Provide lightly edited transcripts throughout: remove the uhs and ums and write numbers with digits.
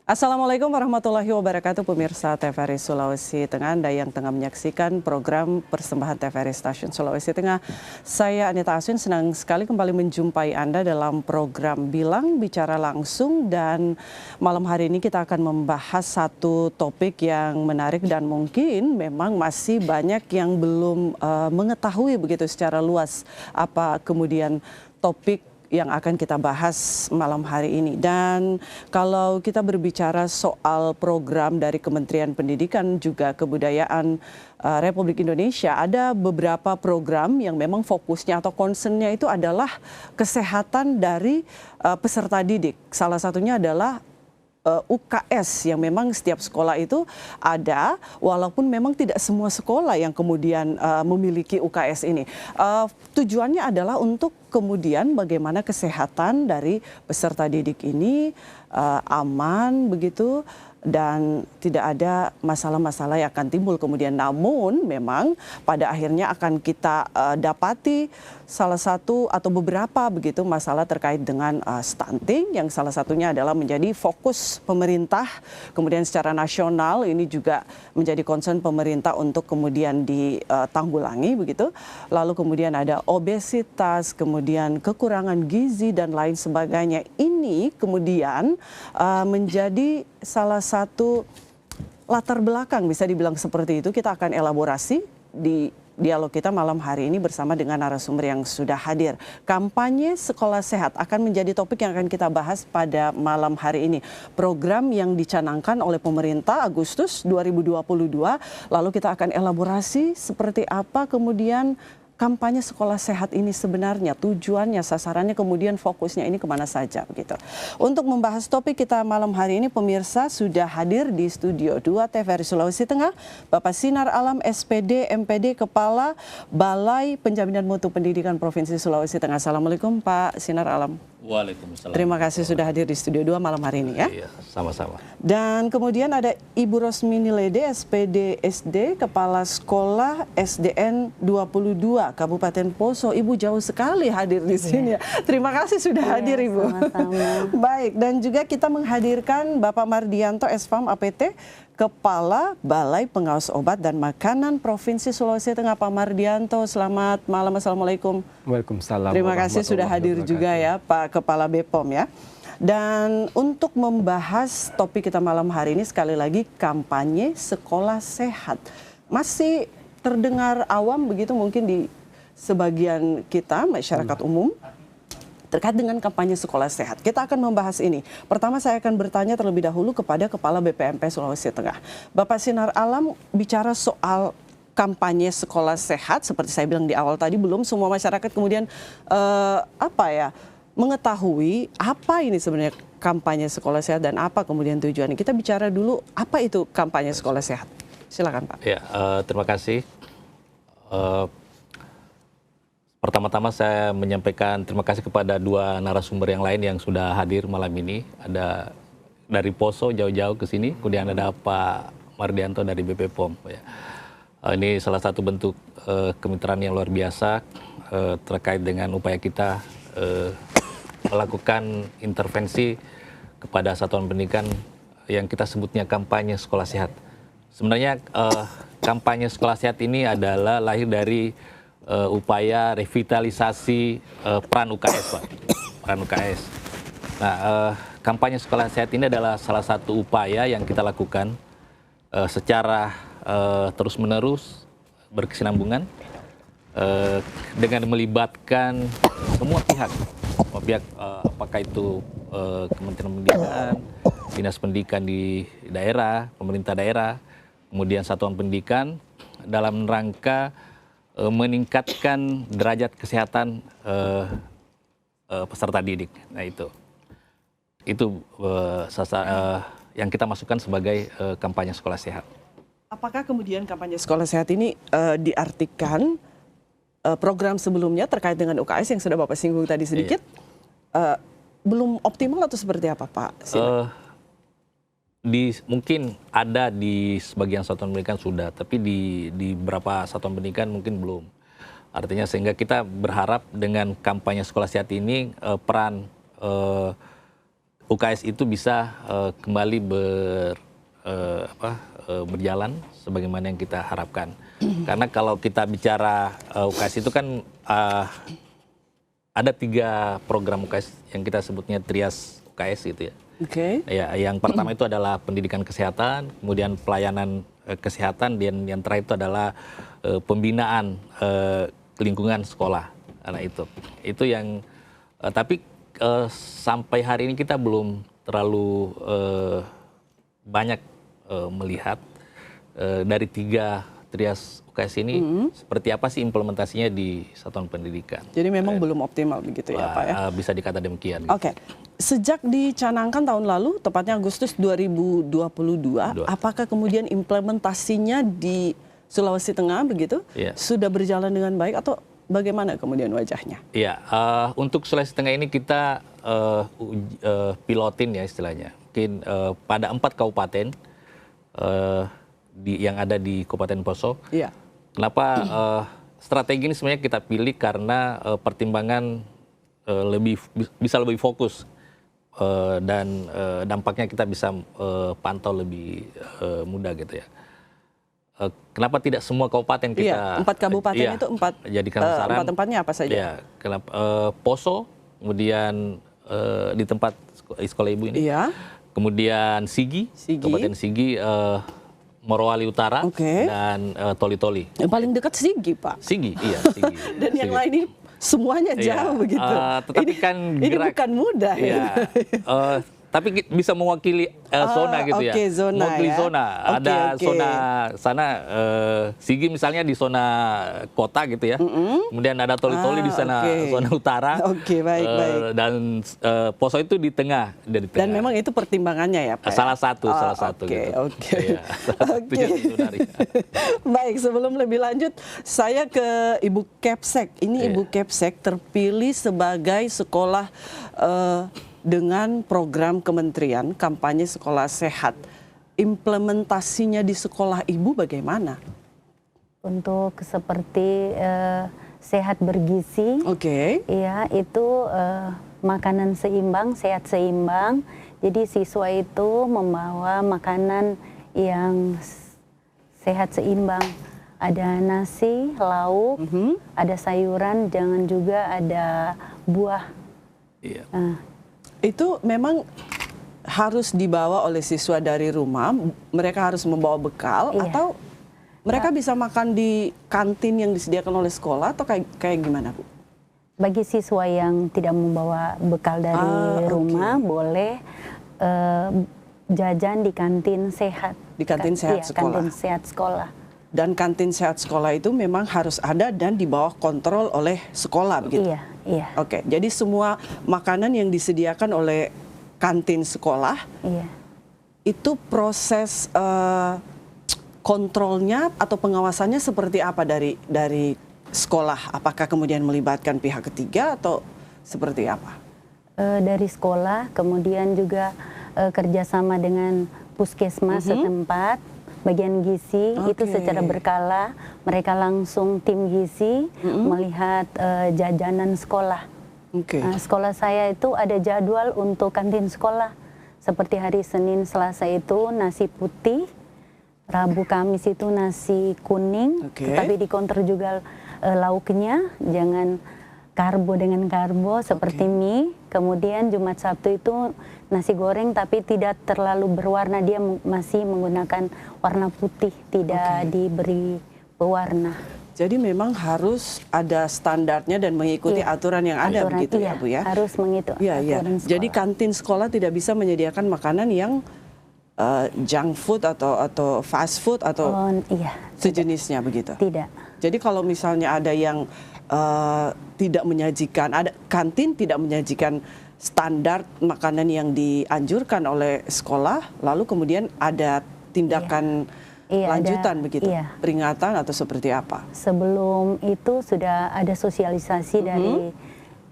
Assalamualaikum warahmatullahi wabarakatuh, pemirsa TVRI Sulawesi Tengah. Anda yang tengah menyaksikan program persembahan TVRI Stasiun Sulawesi Tengah. Saya Anita Aswin, senang sekali kembali menjumpai Anda dalam program Bilang Bicara Langsung. Dan malam hari ini kita akan membahas satu topik yang menarik dan mungkin memang masih banyak yang belum mengetahui begitu secara luas apa kemudian topik yang akan kita bahas malam hari ini. Dan kalau kita berbicara soal program dari Kementerian Pendidikan juga Kebudayaan Republik Indonesia, ada beberapa program yang memang fokusnya atau concernnya itu adalah kesehatan dari peserta didik. Salah satunya adalah UKS yang memang setiap sekolah itu ada, walaupun memang tidak semua sekolah yang kemudian memiliki UKS ini. Tujuannya adalah untuk kemudian bagaimana kesehatan dari peserta didik ini aman begitu dan tidak ada masalah-masalah yang akan timbul kemudian. Namun memang pada akhirnya akan kita dapati salah satu atau beberapa begitu masalah terkait dengan stunting, yang salah satunya adalah menjadi fokus pemerintah, kemudian secara nasional ini juga menjadi concern pemerintah untuk kemudian ditanggulangi begitu. Lalu kemudian ada obesitas, kemudian kekurangan gizi dan lain sebagainya. Ini kemudian menjadi salah satu latar belakang, bisa dibilang seperti itu. Kita akan elaborasi di dialog kita malam hari ini bersama dengan narasumber yang sudah hadir. Kampanye sekolah sehat akan menjadi topik yang akan kita bahas pada malam hari ini. Program yang dicanangkan oleh pemerintah Agustus 2022. Lalu kita akan elaborasi seperti apa kemudian kampanye sekolah sehat ini sebenarnya, tujuannya, sasarannya, kemudian fokusnya ini kemana saja begitu. Untuk membahas topik kita malam hari ini, pemirsa sudah hadir di Studio 2 TVRI Sulawesi Tengah, Bapak Sinar Alam, SPD, MPD, Kepala Balai Penjaminan Mutu Pendidikan Provinsi Sulawesi Tengah. Assalamualaikum Pak Sinar Alam. Waalaikumsalam. Terima kasih sudah hadir di Studio 2 malam hari ini ya. Iya, sama-sama. Dan kemudian ada Ibu Rosmini Lede, SPD SD, Kepala Sekolah SDN 22 Kabupaten Poso. Ibu jauh sekali hadir di sini ya. Terima kasih sudah hadir Ibu. Sama-sama. Baik, dan juga kita menghadirkan Bapak Mardianto SFAM APT, Kepala Balai Pengawas Obat dan Makanan Provinsi Sulawesi Tengah. Pak Mardianto, selamat malam. Assalamualaikum. Waalaikumsalam. Terima kasih sudah hadir juga ya Pak Kepala BPOM ya. Dan untuk membahas topik kita malam hari ini, sekali lagi kampanye sekolah sehat. Masih terdengar awam begitu mungkin di sebagian kita masyarakat umum terkait dengan kampanye sekolah sehat. Kita akan membahas ini. Pertama saya akan bertanya terlebih dahulu kepada Kepala BPMP Sulawesi Tengah. Bapak Sinar Alam, bicara soal kampanye sekolah sehat, seperti saya bilang di awal tadi, belum semua masyarakat kemudian mengetahui apa ini sebenarnya kampanye sekolah sehat dan apa kemudian tujuannya. Kita bicara dulu apa itu kampanye sekolah sehat. Silakan Pak. Ya, terima kasih. Pertama-tama saya menyampaikan terima kasih kepada dua narasumber yang lain yang sudah hadir malam ini. Ada dari Poso jauh-jauh ke sini, kemudian ada Pak Mardianto dari BPPOM. Ya. Ini salah satu bentuk kemitraan yang luar biasa terkait dengan upaya kita melakukan intervensi kepada satuan pendidikan yang kita sebutnya kampanye sekolah sehat. Sebenarnya kampanye sekolah sehat ini adalah lahir dari upaya revitalisasi peran UKS, Pak. Peran UKS. Nah, kampanye sekolah sehat ini adalah salah satu upaya yang kita lakukan secara terus-menerus berkesinambungan dengan melibatkan semua pihak, apakah itu Kementerian Pendidikan, Dinas Pendidikan di daerah, pemerintah daerah, kemudian satuan pendidikan dalam rangka meningkatkan derajat kesehatan peserta didik. Nah itu yang kita masukkan sebagai kampanye sekolah sehat. Apakah kemudian kampanye sekolah sehat ini diartikan program sebelumnya terkait dengan UKS yang sudah Bapak singgung tadi sedikit belum optimal atau seperti apa Pak? Mungkin ada di sebagian satuan pendidikan sudah, tapi di beberapa satuan pendidikan mungkin belum. Artinya sehingga kita berharap dengan kampanye sekolah sehat ini peran UKS itu bisa kembali berjalan sebagaimana yang kita harapkan. Karena kalau kita bicara UKS itu kan ada 3 program UKS yang kita sebutnya trias UKS gitu ya. Oke. Ya, yang pertama itu adalah pendidikan kesehatan, kemudian pelayanan kesehatan, dan yang terakhir itu adalah pembinaan lingkungan sekolah. Nah itu yang tapi sampai hari ini kita belum terlalu banyak melihat dari 3 trias UKS ini seperti apa sih implementasinya di satuan pendidikan. Jadi memang belum optimal begitu ya Pak ya? Bisa dikata demikian. Oke. Sejak dicanangkan tahun lalu, tepatnya Agustus 2022, apakah kemudian implementasinya di Sulawesi Tengah begitu sudah berjalan dengan baik atau bagaimana kemudian wajahnya? Iya, untuk Sulawesi Tengah ini kita pilotin ya istilahnya. Mungkin pada 4 kabupaten yang ada di Kabupaten Poso. Iya. Kenapa strategi ini sebenarnya kita pilih karena pertimbangan bisa lebih fokus dan dampaknya kita bisa pantau lebih mudah gitu ya. Kenapa tidak semua kabupaten kita? 4 kabupaten itu 4 jadikan sasaran. 4 tempatnya apa saja? Ya, kenapa Poso, kemudian di tempat sekolah ibu ini. Iya. Kemudian Sigi. Kabupaten Sigi, Morowali Utara, dan Toli-Toli. Yang paling dekat Sigi, Pak. Sigi, iya Sigi. Dan yang lain ini semuanya jauh begitu. Tetapi kan ini bukan mudah ya. Tapi bisa mewakili zona gitu ya. Zona mewakili ya. zona. Ada zona sana Sigi misalnya di zona kota gitu ya. Kemudian ada Toli-Toli di sana zona utara. Baik. Dan Poso itu di tengah, Dan memang itu pertimbangannya ya Pak. Salah satu gitu. Baik, sebelum lebih lanjut saya ke Ibu Kepsek. Ini Ibu Kepsek terpilih sebagai sekolah dengan program kementerian kampanye sekolah sehat. Implementasinya di sekolah ibu bagaimana? Untuk seperti sehat bergizi, ya itu makanan seimbang, sehat seimbang. Jadi siswa itu membawa makanan yang sehat seimbang. Ada nasi, lauk, ada sayuran, jangan juga ada buah. Iya. Itu memang harus dibawa oleh siswa dari rumah, mereka harus membawa bekal atau mereka bisa makan di kantin yang disediakan oleh sekolah atau kayak gimana Bu? Bagi siswa yang tidak membawa bekal dari rumah boleh jajan di kantin sehat. Di kantin sehat sekolah. Kantin sehat sekolah. Dan kantin sehat sekolah itu memang harus ada dan di bawah kontrol oleh sekolah begitu? Iya. Oke, jadi semua makanan yang disediakan oleh kantin sekolah, itu proses kontrolnya atau pengawasannya seperti apa dari sekolah? Apakah kemudian melibatkan pihak ketiga atau seperti apa? Dari sekolah, kemudian juga kerjasama dengan puskesmas setempat. Bagian gizi itu secara berkala mereka langsung tim gizi melihat jajanan sekolah. Sekolah saya itu ada jadwal untuk kantin sekolah. Seperti hari Senin, Selasa itu nasi putih, Rabu, Kamis itu nasi kuning, tapi di counter juga lauknya jangan karbo dengan karbo seperti mie. Kemudian Jumat Sabtu itu nasi goreng tapi tidak terlalu berwarna, dia masih menggunakan warna putih, tidak diberi pewarna. Jadi memang harus ada standarnya dan mengikuti aturan yang ada begitu ya Bu ya? Harus mengikuti aturan sekolah. Jadi kantin sekolah tidak bisa menyediakan makanan yang junk food atau fast food atau sejenisnya begitu? Tidak. Jadi kalau misalnya ada yang tidak menyajikan, ada kantin tidak menyajikan standar makanan yang dianjurkan oleh sekolah, lalu kemudian ada tindakan lanjutan begitu, peringatan atau seperti apa? Sebelum itu sudah ada sosialisasi dari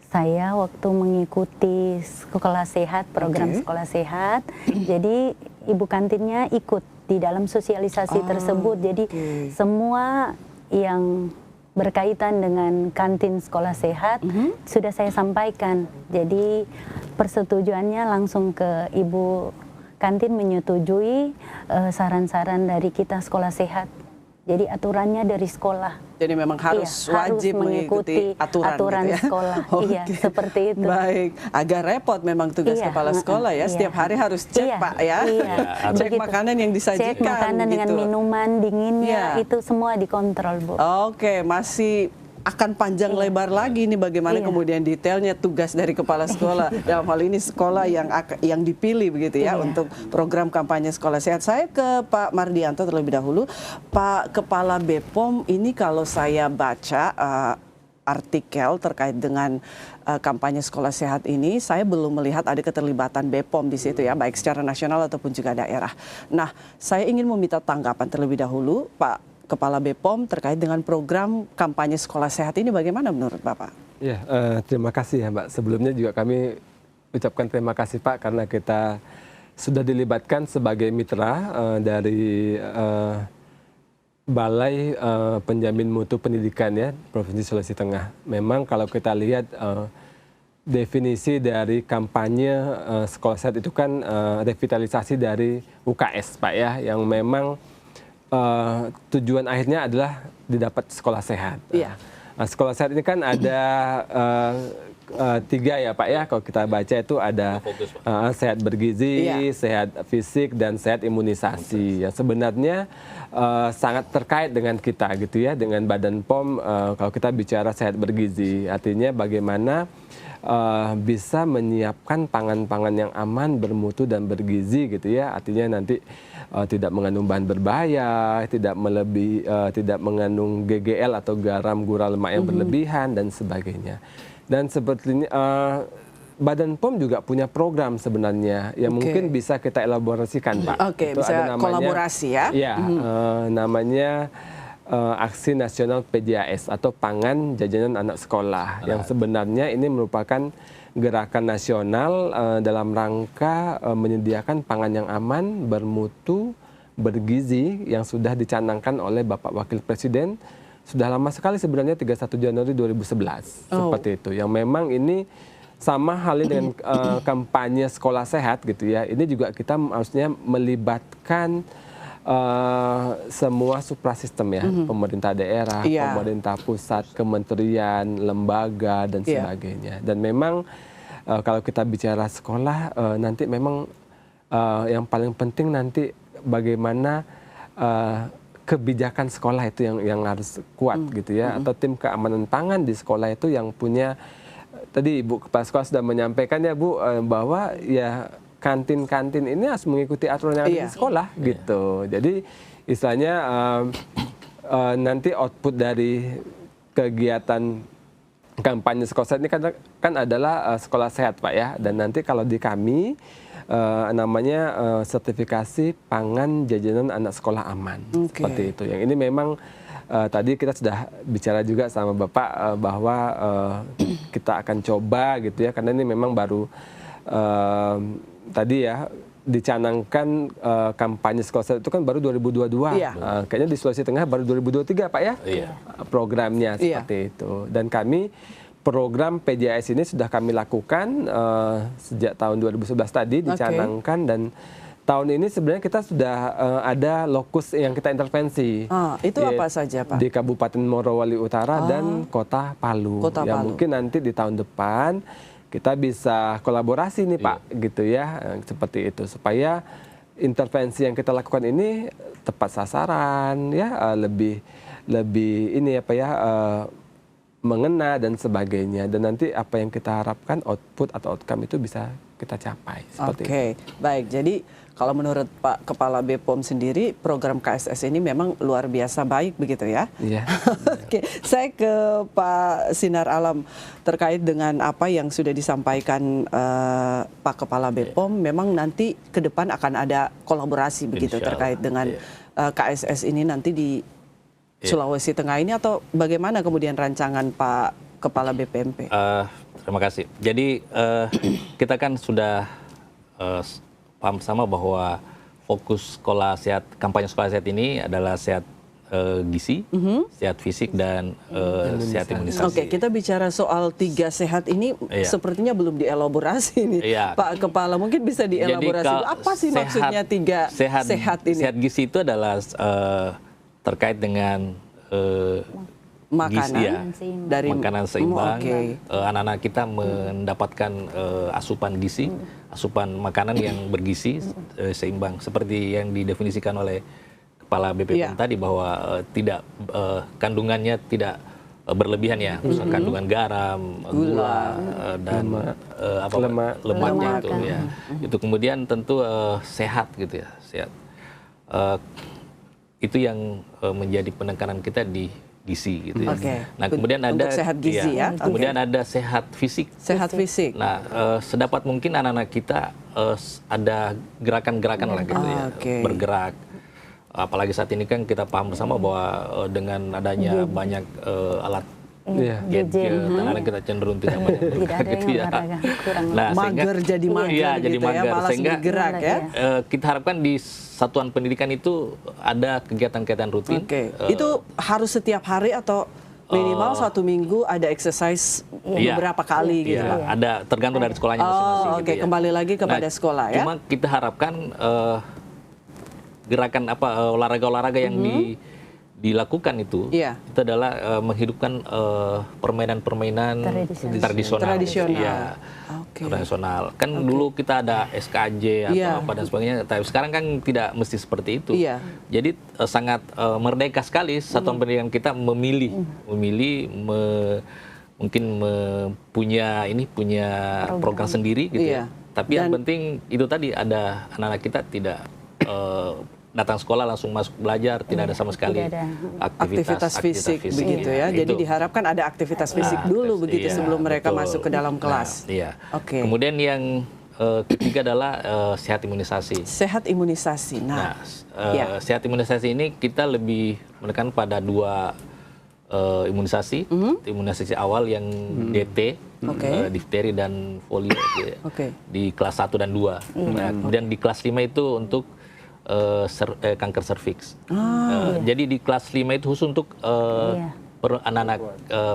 saya waktu mengikuti sekolah sehat, program sekolah sehat. Jadi ibu kantinnya ikut di dalam sosialisasi tersebut. Jadi semua yang berkaitan dengan kantin sekolah sehat sudah saya sampaikan. Jadi persetujuannya langsung ke Ibu Kantin menyetujui saran-saran dari kita sekolah sehat. Jadi aturannya dari sekolah. Jadi memang harus wajib mengikuti aturan gitu ya? Sekolah. Iya, seperti itu. Baik, agak repot memang tugas kepala sekolah ya. Setiap hari harus cek Pak ya. Cek makanan yang disajikan. Cek makanan dengan minuman dinginnya, itu semua dikontrol, Bu. Oke, masih akan panjang lebar lagi nih bagaimana kemudian detailnya tugas dari kepala sekolah. Dalam hal ini sekolah yang dipilih begitu ya untuk program kampanye sekolah sehat. Saya ke Pak Mardianto terlebih dahulu. Pak Kepala BPOM, ini kalau saya baca artikel terkait dengan kampanye sekolah sehat ini, saya belum melihat ada keterlibatan BPOM di situ ya, baik secara nasional ataupun juga daerah. Nah, saya ingin meminta tanggapan terlebih dahulu, Pak Kepala BPOM, terkait dengan program kampanye sekolah sehat ini bagaimana menurut Bapak? Ya, terima kasih ya Mbak. Sebelumnya juga kami ucapkan terima kasih Pak karena kita sudah dilibatkan sebagai mitra dari Balai Penjamin Mutu Pendidikan ya Provinsi Sulawesi Tengah. Memang kalau kita lihat definisi dari kampanye sekolah sehat itu kan revitalisasi dari UKS Pak ya, yang memang tujuan akhirnya adalah didapat sekolah sehat. Sekolah sehat ini kan ada 3 ya Pak ya, kalau kita baca itu ada sehat bergizi, sehat fisik, dan sehat imunisasi. Ya, sebenarnya sangat terkait dengan kita gitu ya, dengan Badan POM. Kalau kita bicara sehat bergizi, artinya bagaimana bisa menyiapkan pangan-pangan yang aman, bermutu, dan bergizi gitu ya. Artinya nanti tidak mengandung bahan berbahaya, tidak mengandung GGL atau garam, gula, lemak yang berlebihan, dan sebagainya. Dan sepertinya Badan POM juga punya program sebenarnya yang mungkin bisa kita elaborasikan Pak. Itu bisa ada namanya, kolaborasi ya? Iya, namanya Aksi Nasional PJAS atau Pangan Jajanan Anak Sekolah, yang sebenarnya ini merupakan gerakan nasional dalam rangka menyediakan pangan yang aman, bermutu, bergizi yang sudah dicanangkan oleh Bapak Wakil Presiden sudah lama sekali sebenarnya 31 Januari 2011. Seperti itu. Yang memang ini sama halnya dengan kampanye sekolah sehat gitu ya. Ini juga kita harusnya melibatkan semua suprasistem ya, pemerintah daerah, pemerintah pusat, kementerian, lembaga, dan sebagainya. Dan memang kalau kita bicara sekolah, nanti memang yang paling penting nanti bagaimana kebijakan sekolah itu yang harus kuat gitu ya, atau tim keamanan pangan di sekolah itu yang punya, tadi Ibu Kepala Sekolah sudah menyampaikan ya Bu, bahwa ya kantin-kantin ini harus mengikuti aturan yang ada di sekolah gitu. Jadi istilahnya nanti output dari kegiatan kampanye sekolah sehat ini kan adalah sekolah sehat Pak ya. Dan nanti kalau di kami namanya sertifikasi pangan jajanan anak sekolah aman. Seperti itu. Yang ini memang tadi kita sudah bicara juga sama Bapak bahwa kita akan coba gitu ya, karena ini memang baru tadi ya dicanangkan kampanye sekolah sehat itu kan baru 2022. Kayaknya di Sulawesi Tengah baru 2023 Pak ya programnya seperti itu. Dan kami program PJAS ini sudah kami lakukan sejak tahun 2011 tadi dicanangkan, dan tahun ini sebenarnya kita sudah ada lokus yang kita intervensi. Itu apa saja Pak? Di Kabupaten Morowali Utara dan Kota Palu. Mungkin nanti di tahun depan kita bisa kolaborasi nih Pak, gitu ya, seperti itu, supaya intervensi yang kita lakukan ini tepat sasaran, ya, lebih ini apa ya, mengena dan sebagainya, dan nanti apa yang kita harapkan output atau outcome itu bisa kita capai. Oke, baik. Jadi kalau menurut Pak Kepala BPOM sendiri, program KSS ini memang luar biasa baik begitu ya? Iya. Oke, saya ke Pak Sinar Alam terkait dengan apa yang sudah disampaikan Pak Kepala BPOM. Memang nanti ke depan akan ada kolaborasi begitu terkait dengan KSS ini nanti di Sulawesi Tengah ini, atau bagaimana kemudian rancangan Pak Kepala BPMP? Terima kasih. Jadi kita kan sudah paham sama bahwa fokus sekolah sehat, kampanye sekolah sehat ini adalah sehat gizi, sehat fisik, dan sehat imunisasi. Oke, kita bicara soal 3 sehat ini sepertinya belum dielaborasi nih, Pak Kepala. Mungkin bisa dielaborasi. Apa sih maksudnya 3 sehat ini? Sehat gizi itu adalah terkait dengan makanan dari makanan seimbang. Anak-anak kita mendapatkan asupan gizi, asupan makanan yang bergizi seimbang, seperti yang didefinisikan oleh Kepala BPOM tadi, bahwa tidak kandungannya tidak berlebihan ya, misalnya kandungan garam, gula, dan lemaknya itu ya. Itu kemudian tentu sehat gitu ya, sehat. Itu yang menjadi penekanan kita di gizi gitu ya. Nah, kemudian ada untuk sehat gizi kemudian ada sehat fisik. Sehat fisik. Nah, sedapat mungkin anak-anak kita ada gerakan-gerakan lah gitu ya, bergerak. Apalagi saat ini kan kita paham bersama bahwa dengan adanya banyak alat gadget, anak-anak kita cenderung tidak banyak bergerak gitu ya. Nah, mager jadi mager gitu ya, malas bergerak ya. Kita harapkan di satuan pendidikan itu ada kegiatan-kegiatan rutin. Itu harus setiap hari atau minimal 1 minggu ada exercise beberapa kali gitu? Ada, tergantung dari sekolahnya masing-masing. Gitu ya. Kembali lagi kepada sekolah ya. Cuma kita harapkan gerakan olahraga-olahraga yang dilakukan itu adalah menghidupkan permainan-permainan tradisional. Ya, tradisional. Kan dulu kita ada SKJ atau apa dan sebagainya, tapi sekarang kan tidak mesti seperti itu. Jadi sangat merdeka sekali satuan pendidikan kita memilih mungkin punya program sendiri gitu ya. Tapi yang penting itu tadi, ada anak-anak kita tidak datang sekolah langsung masuk belajar, tidak ada sama sekali aktivitas fisik begitu ya. Jadi diharapkan ada aktivitas fisik dulu begitu sebelum mereka masuk ke dalam kelas. Kemudian yang ketiga adalah sehat imunisasi. Sehat imunisasi. Sehat imunisasi ini kita lebih menekan pada 2 imunisasi. Imunisasi awal yang DT, difteri dan polio di kelas 1 dan 2. Kemudian di kelas 5 itu untuk kanker serviks. Jadi di kelas 5 itu khusus untuk anak-anak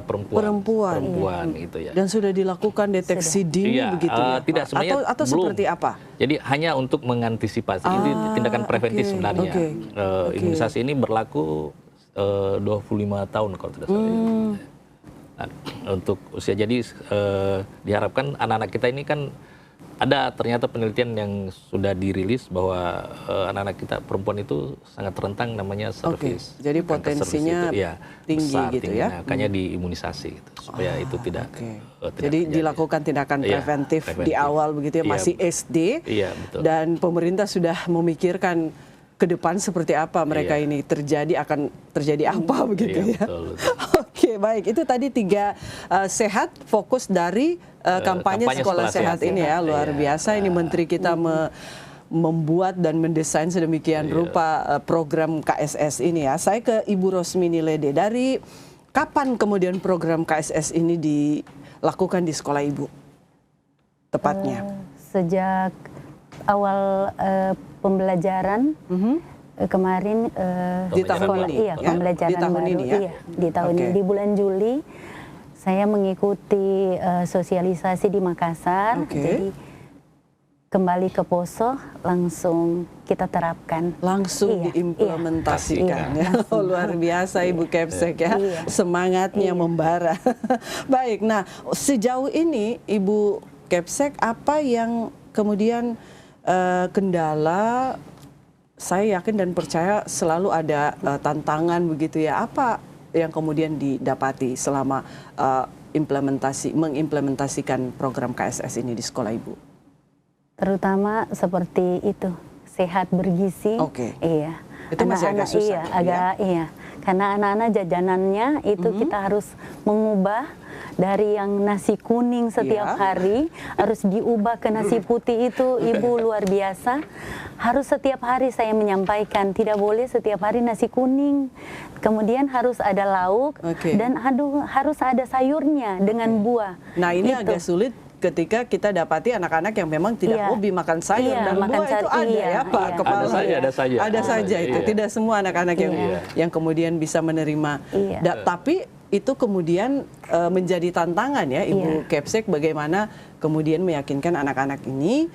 perempuan gitu ya. Dan sudah dilakukan deteksi dini begitu ya? Tidak, sebenarnya atau seperti apa? Jadi hanya untuk mengantisipasi. Ini tindakan preventif sebenarnya. Imunisasi ini berlaku 25 tahun kalau tidak salah. Nah, untuk usia, jadi diharapkan anak-anak kita ini kan ada ternyata penelitian yang sudah dirilis bahwa anak-anak kita perempuan itu sangat rentan namanya serviks. Jadi potensinya tinggi besar, gitu tinggi. ya. Makanya diimunisasi gitu, supaya itu tidak jadi dilakukan tindakan preventif di awal begitu ya, masih SD. Dan pemerintah sudah memikirkan ke depan seperti apa mereka ini akan terjadi apa begitu ya. Baik, itu tadi 3 sehat fokus dari kampanye sekolah sehat ini ya. Luar biasa ini Menteri kita membuat dan mendesain sedemikian rupa program KSS ini ya. Saya ke Ibu Rosmini Lede, dari kapan kemudian program KSS ini dilakukan di sekolah Ibu tepatnya? Sejak awal pembelajaran kemarin di tahun ini, pembelajaran di tahun baru, ini ya? Di tahun ini, di bulan Juli saya mengikuti sosialisasi di Makassar. Jadi kembali ke Poso langsung kita terapkan, langsung diimplementasikan ya. Luar biasa Ibu Kepsek ya, semangatnya membara. Baik, nah sejauh ini Ibu Kepsek, apa yang kemudian kendala? Saya yakin dan percaya selalu ada tantangan begitu ya. Apa yang kemudian didapati selama mengimplementasikan program KSS ini di sekolah Ibu? Terutama seperti itu, sehat bergizi. Iya. Itu masih agak susah. Karena anak-anak jajanannya itu kita harus mengubah dari yang nasi kuning setiap hari harus diubah ke nasi putih. Itu Ibu luar biasa. Harus setiap hari saya menyampaikan, tidak boleh setiap hari nasi kuning. Kemudian harus ada lauk dan harus ada sayurnya dengan buah. Nah ini agak sulit ketika kita dapati anak-anak yang memang tidak Iya. hobi makan sayur Iya, dan makan buah itu sayur, ada iya, ya Pak iya. Kepala. Ada saja, ada saja. Ada saja itu. Iya. Tidak semua anak-anak Iya. yang kemudian bisa menerima. Iya. Tapi itu kemudian menjadi tantangan ya Ibu Kepsek, bagaimana kemudian meyakinkan anak-anak ini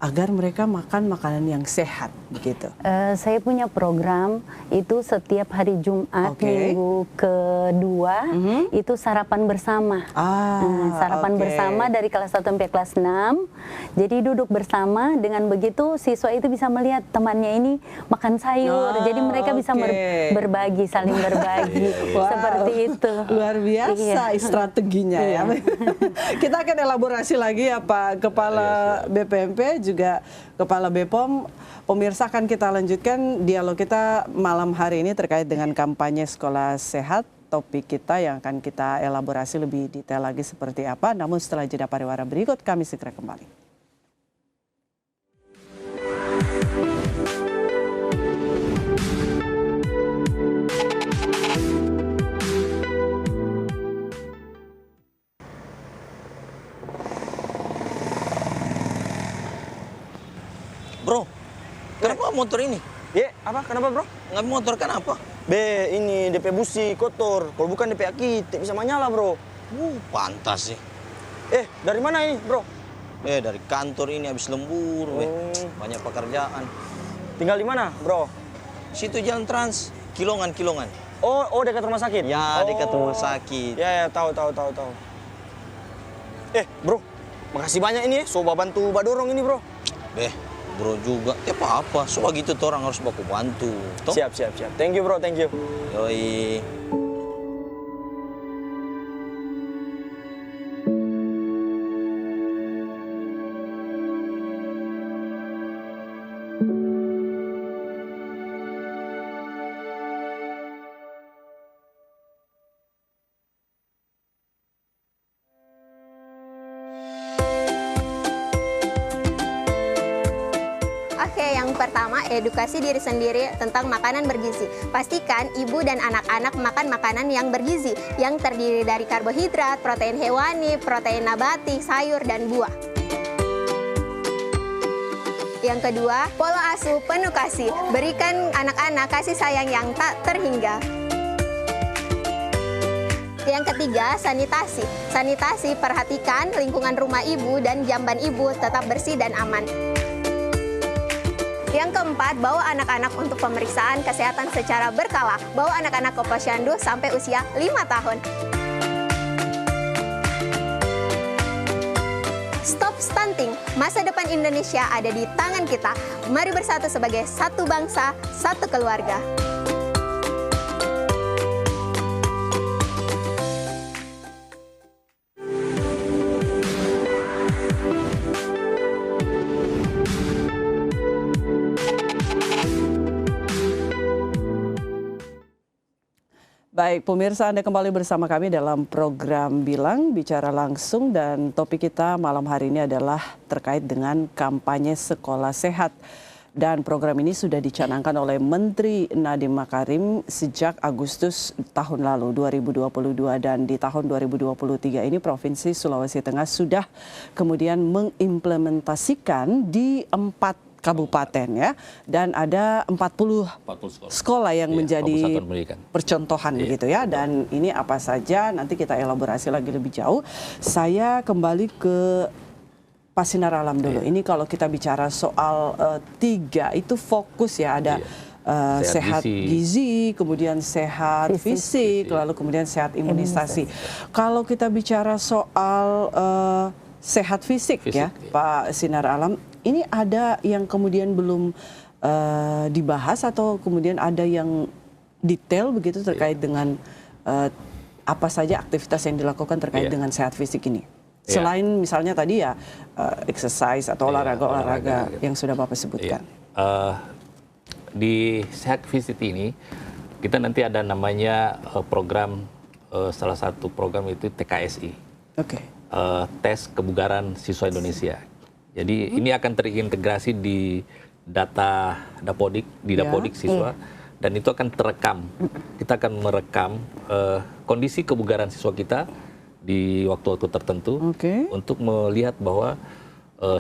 agar mereka makan makanan yang sehat begitu. Saya punya program itu setiap hari Jumat Oke. minggu kedua itu sarapan bersama. Sarapan oke. bersama dari kelas 1 sampai kelas 6. Jadi duduk bersama, dengan begitu siswa itu bisa melihat temannya ini makan sayur. Jadi mereka bisa oke. berbagi, saling berbagi. Wow. Seperti itu. Luar biasa strateginya ya. Kita akan elaborasi lagi ya Pak Kepala BPMP juga Kepala BPOM. Pemirsa, akan kita lanjutkan dialog kita malam hari ini terkait dengan kampanye sekolah sehat. Topik kita yang akan kita elaborasi lebih detail lagi seperti apa. Namun setelah jeda pariwara berikut kami segera kembali. Bro, kenapa motor ini? Apa? Kenapa, bro? Nggak motor kenapa? Be, ini DP busi kotor. Kalau bukan DP aki, tidak bisa menyala, bro. Pantas sih. Dari mana ini, bro? Dari kantor ini habis lembur, banyak pekerjaan. Tinggal di mana, bro? Situ jalan trans, Kilongan. Oh, dekat rumah sakit? Ya, dekat rumah sakit. Ya, tahu. Bro, makasih banyak ini ya. Coba bantu Badorong ini, bro. Bro juga, ya apa-apa. Soal gitu tuh orang harus baku bantu. Toh? Siap. Thank you, bro. Thank you. Yoi. Oke, yang pertama edukasi diri sendiri tentang makanan bergizi. Pastikan ibu dan anak-anak makan makanan yang bergizi, yang terdiri dari karbohidrat, protein hewani, protein nabati, sayur, dan buah. Yang kedua, pola asuh penuh kasih. Berikan anak-anak kasih sayang yang tak terhingga. Yang ketiga, sanitasi. Sanitasi, perhatikan lingkungan rumah ibu dan jamban ibu tetap bersih dan aman. Yang keempat, bawa anak-anak untuk pemeriksaan kesehatan secara berkala. Bawa anak-anak ke posyandu sampai usia 5 tahun. Stop stunting. Masa depan Indonesia ada di tangan kita. Mari bersatu sebagai satu bangsa, satu keluarga. Baik, pemirsa, Anda kembali bersama kami dalam program Bilang Bicara Langsung, dan topik kita malam hari ini adalah terkait dengan kampanye sekolah sehat. Dan program ini sudah dicanangkan oleh Menteri Nadiem Makarim sejak Agustus tahun lalu 2022, dan di tahun 2023 ini Provinsi Sulawesi Tengah sudah kemudian mengimplementasikan di 4 kabupaten ya, dan ada 40 sekolah yang menjadi percontohan begitu ya. Dan ini apa saja nanti kita elaborasi lagi lebih jauh. Saya kembali ke Pak Sinar Alam dulu. Ini kalau kita bicara soal 3 itu fokus ya, ada sehat gizi, kemudian sehat fisik, lalu kemudian sehat imunisasi. Kalau kita bicara soal sehat fisik ya, Pak Sinar Alam, ini ada yang kemudian belum dibahas atau kemudian ada yang detail begitu terkait dengan apa saja aktivitas yang dilakukan terkait dengan sehat fisik ini? Selain misalnya tadi ya exercise atau olahraga yang sudah Bapak sebutkan. Di sehat fisik ini kita nanti ada namanya program, salah satu program itu TKSI. Tes Kebugaran Siswa Indonesia. Jadi ini akan terintegrasi di data Dapodik, di Dapodik siswa, dan itu akan terekam. Kita akan merekam kondisi kebugaran siswa kita di waktu-waktu tertentu Oke. untuk melihat bahwa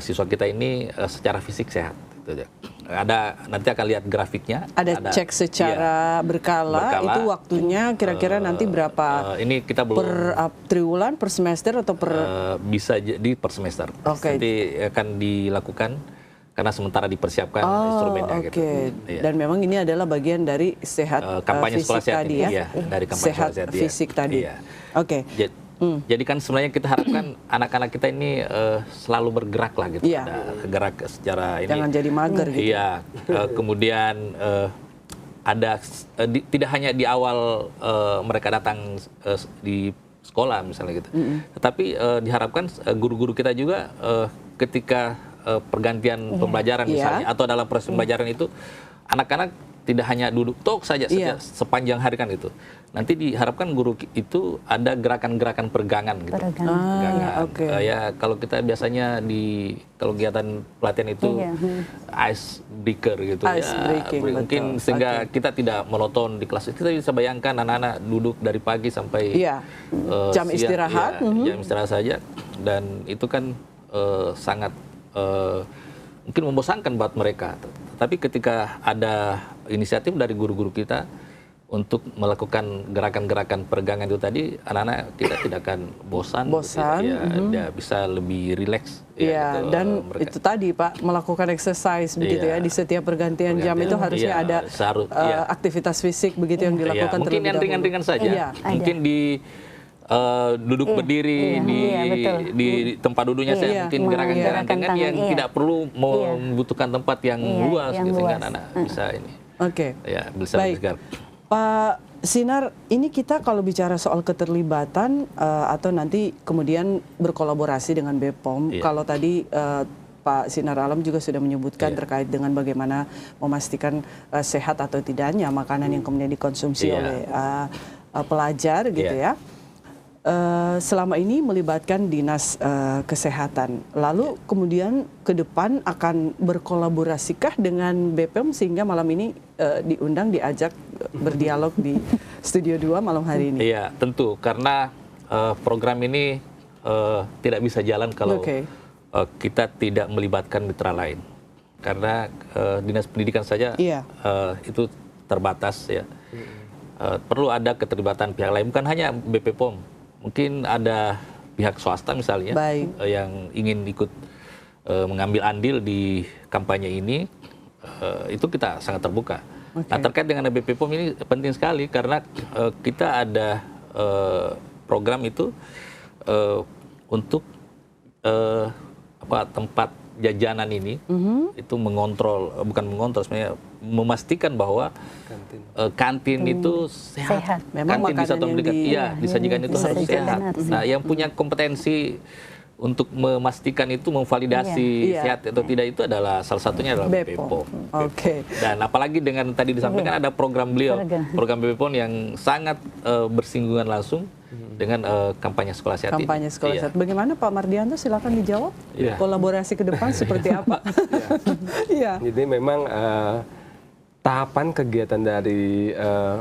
siswa kita ini secara fisik sehat. Gitu aja. Nanti akan lihat grafiknya. Ada cek secara berkala, itu waktunya kira-kira nanti berapa? Ini kita belum Per triwulan, per semester atau per? bisa jadi per semester. Oke. Nanti akan dilakukan karena sementara dipersiapkan instrumennya. Oke. Gitu. Iya. Dan memang ini adalah bagian dari sehat kampanye fisik sekolah sehat tadi ini, ya. iya, dari kampanye Sehat sekolah sehat, iya. fisik tadi. Iya. Oke. Jadi kan sebenarnya kita harapkan anak-anak kita ini selalu bergerak lah gitu. Iya. Ada gerak secara ini. Jangan jadi mager gitu. Iya. Kemudian tidak hanya di awal mereka datang di sekolah misalnya gitu. Tetapi diharapkan guru-guru kita juga ketika pergantian pembelajaran misalnya atau dalam proses pembelajaran itu anak-anak tidak hanya duduk tok saja sepanjang hari kan itu. Nanti diharapkan guru itu ada gerakan-gerakan peregangan gitu. Peregangan. Ya kalau kita biasanya kalau kegiatan pelatihan itu ice breaker gitu Ice breaking, mungkin betul. sehingga kita tidak monoton di kelas. Kita bisa bayangkan anak-anak duduk dari pagi sampai jam istirahat, jam istirahat saja, dan itu kan sangat mungkin membosankan buat mereka. Tapi ketika ada inisiatif dari guru-guru kita untuk melakukan gerakan-gerakan peregangan itu tadi, anak-anak kita tidak akan bosan. Dia bisa lebih rileks. Iya, gitu, dan itu tadi Pak, melakukan exercise begitu ya, di setiap pergantian jam itu harusnya ada aktivitas fisik begitu yang dilakukan mungkin yang ringan-ringan saja. Mungkin di duduk berdiri di tempat duduknya saya mungkin gerakan-gerakan ringan yang tidak perlu membutuhkan tempat yang luas gitu, sehingga anak bisa ini. Oke. Ya, bisa bergerak. Pak Sinar, ini kita kalau bicara soal keterlibatan atau nanti kemudian berkolaborasi dengan BPOM, kalau tadi Pak Sinar Alam juga sudah menyebutkan terkait dengan bagaimana memastikan sehat atau tidaknya makanan yang kemudian dikonsumsi oleh pelajar gitu ya. Selama ini melibatkan dinas kesehatan, lalu kemudian ke depan akan berkolaborasikah dengan BPOM sehingga malam ini diundang, diajak berdialog di Studio 2 malam hari ini? Iya, tentu, karena program ini tidak bisa jalan kalau kita tidak melibatkan mitra lain, karena dinas pendidikan saja itu terbatas ya. Perlu ada keterlibatan pihak lain, bukan hanya BPOM. Mungkin ada pihak swasta misalnya yang ingin ikut mengambil andil di kampanye ini, itu kita sangat terbuka. Nah, terkait dengan BPOM ini penting sekali karena kita ada program itu untuk tempat jajanan ini itu sebenarnya memastikan bahwa kantin itu sehat. Memang kantin di satu pendidikan disajikan itu harus sehat. Nah, yang punya kompetensi untuk memastikan itu, memvalidasi sehat atau tidak, itu adalah salah satunya adalah BPOM. Dan apalagi dengan tadi disampaikan ada program program BPOM yang sangat bersinggungan langsung dengan kampanye sekolah sehat ini. Kampanye sekolah sehat. Bagaimana Pak Mardianto, silakan dijawab. Kolaborasi ke depan seperti apa? Jadi memang tahapan kegiatan dari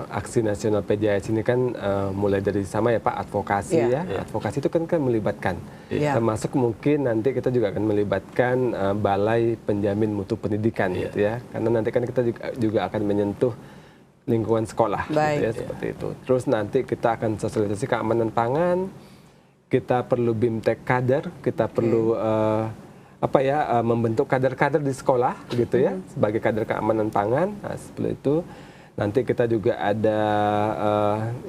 Aksi Nasional PJS ini kan mulai dari sama ya Pak, advokasi Advokasi itu kan melibatkan. Termasuk mungkin nanti kita juga akan melibatkan Balai Penjamin Mutu Pendidikan gitu ya. Karena nanti kan kita juga akan menyentuh lingkungan sekolah gitu ya, seperti itu. Terus nanti kita akan sosialisasi keamanan pangan, kita perlu BIMTEK kader, kita perlu membentuk kader-kader di sekolah gitu ya, sebagai kader keamanan pangan. Nah, seperti itu. Nanti kita juga ada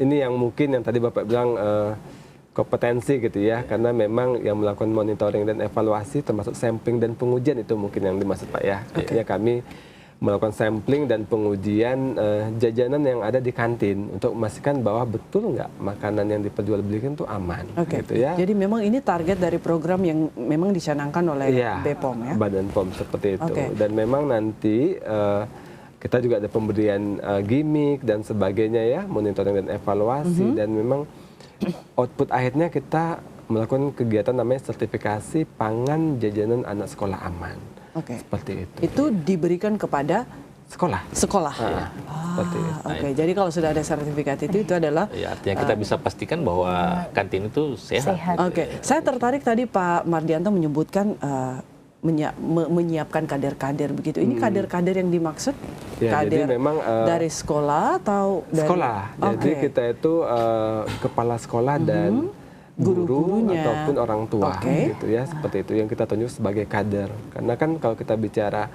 ini yang mungkin yang tadi Bapak bilang kompetensi gitu ya, karena memang yang melakukan monitoring dan evaluasi termasuk sampling dan pengujian itu mungkin yang dimaksud Pak ya. Artinya kami melakukan sampling dan pengujian jajanan yang ada di kantin untuk memastikan bahwa betul nggak makanan yang diperjualbelikan itu aman. Gitu ya. Jadi memang ini target dari program yang memang dicanangkan oleh BPOM ya? Badan POM seperti itu. Dan memang nanti kita juga ada pemberian gimmick dan sebagainya ya, monitoring dan evaluasi, dan memang output akhirnya kita melakukan kegiatan namanya sertifikasi pangan jajanan anak sekolah aman. Seperti itu. Itu diberikan kepada sekolah. Sekolah. Seperti itu. Oke, jadi kalau sudah ada sertifikat itu adalah Ya, artinya kita bisa pastikan bahwa kantin itu sehat. Sehat. Oke, saya tertarik tadi Pak Mardianto menyebutkan menyiapkan kader-kader begitu. Ini kader-kader yang dimaksud Ya, jadi kader memang, dari sekolah atau dari Sekolah. Jadi Oke. kita itu kepala sekolah dan guru Guru-gurunya. ataupun orang tua Oke. gitu ya, seperti itu yang kita tunjuk sebagai kader. Karena kan kalau kita bicara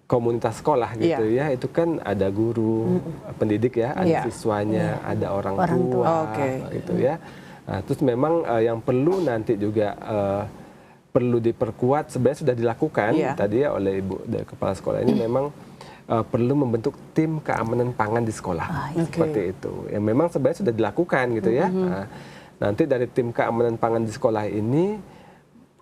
komunitas sekolah gitu ya, itu kan ada guru, pendidik ya, ada Iya. siswanya, ada orang Orang tua, tua. Oke. gitu ya. Nah, terus memang yang perlu nanti juga perlu diperkuat, sebenarnya sudah dilakukan Iya. tadi ya oleh Ibu dari kepala sekolah ini, memang perlu membentuk tim keamanan pangan di sekolah, seperti itu. Yang memang sebenarnya sudah dilakukan gitu ya. Nah, nanti dari tim keamanan pangan di sekolah ini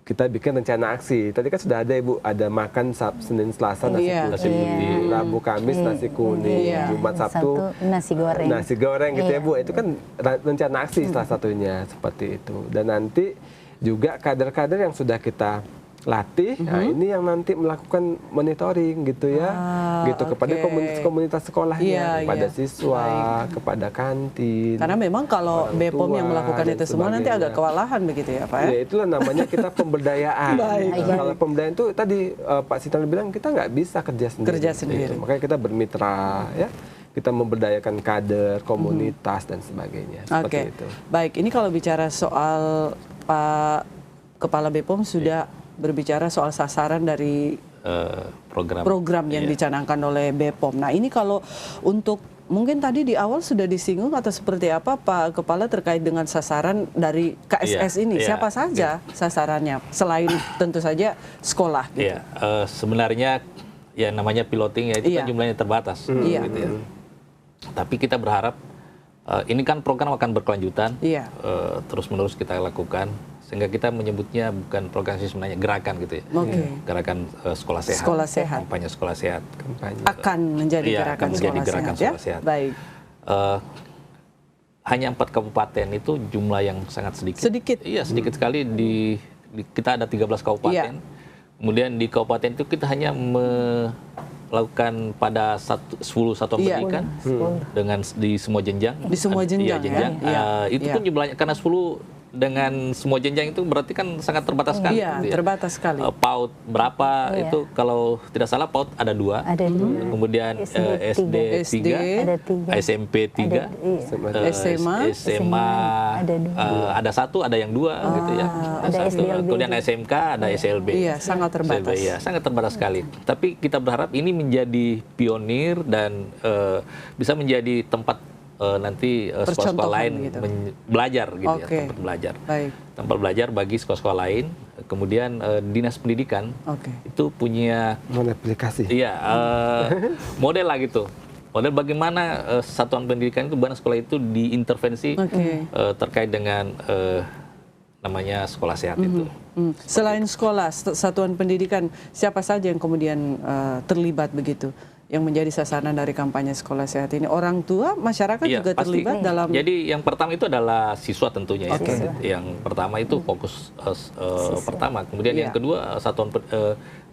kita bikin rencana aksi. Tadi kan sudah ada Ibu, ada makan Senin Selasa nasi Iya. putih, Rabu Kamis nasi kuning, Iya. Jumat Sabtu nasi goreng. nasi goreng gitu ya Bu. Itu kan rencana aksi salah satunya seperti itu. Dan nanti juga kader-kader yang sudah kita latih, nah ini yang nanti melakukan monitoring gitu ya, gitu kepada oke. komunitas-komunitas sekolahnya, Iya, kepada iya. siswa, kepada kantin. Karena memang kalau orang BPOM yang tua, melakukan dan itu semua nanti sebagainya. agak kewalahan begitu ya Pak ya? Ya itulah namanya kita pemberdayaan. Baik, Kalau pemberdayaan itu tadi Pak Sitan bilang kita nggak bisa kerja sendiri. Kerja sendiri. Gitu. Makanya kita bermitra ya. Kita memberdayakan kader, komunitas dan sebagainya. Seperti Oke, itu. baik. Ini kalau bicara soal Pak Kepala BPOM sudah berbicara soal sasaran dari program yang dicanangkan oleh BPOM. Nah ini kalau untuk mungkin tadi di awal sudah disinggung atau seperti apa Pak Kepala terkait dengan sasaran dari KSS ini, siapa saja sasarannya selain tentu saja sekolah gitu. Iya, sebenarnya ya namanya piloting ya itu kan jumlahnya terbatas. Iya. Gitu ya. Tapi kita berharap ini kan program akan berkelanjutan, Iya. terus-menerus kita lakukan. Sehingga kita menyebutnya bukan program sih sebenarnya gerakan gitu ya. Oke. Gerakan sekolah sehat. Sekolah sehat. Kampanye sekolah sehat. Akan menjadi Iya, gerakan akan menjadi sekolah gerakan sehat ya. sekolah sehat. Baik. Hanya 4 kabupaten itu jumlah yang sangat sedikit. Sedikit. Iya, sedikit sekali kita ada 13 kabupaten. Iya. Kemudian di kabupaten itu kita hanya melakukan pada 10 satuan Iya. pendidikan dengan di semua jenjang. Di semua jenjang, Iya, ya? Iya. Itu Iya. pun jumlahnya karena 10 dengan semua jenjang itu berarti kan sangat terbatas sekali. Iya, gitu ya. terbatas sekali. PAUD berapa itu kalau tidak salah PAUD ada 2. Ada 2. Kemudian SD SD, 3, Ada 3. SMP 3, SMA ada 1, ada yang 2 gitu ya. Ada Satu. SDLB. Kemudian SMK, ada SLB. Iya, sangat terbatas. SLB, iya, sangat terbatas sekali. Tapi kita berharap ini menjadi pionir dan bisa menjadi tempat nanti sekolah-sekolah Percontohan lain gitu. belajar gitu Oke. ya, tempat belajar. Baik. Tempat belajar bagi sekolah-sekolah lain. Kemudian dinas pendidikan Oke. itu punya Aplikasi. iya model lah gitu. Model bagaimana satuan pendidikan itu, bagaimana sekolah itu diintervensi Oke. terkait dengan namanya sekolah sehat itu. Selain sekolah, satuan pendidikan, siapa saja yang kemudian terlibat begitu? Yang menjadi sasaran dari kampanye sekolah sehat ini? Orang tua, masyarakat Iya, juga pasti. terlibat dalam... Jadi yang pertama itu adalah siswa tentunya. ya. Oke. Yang pertama itu fokus pertama. Kemudian yang Iya. kedua satuan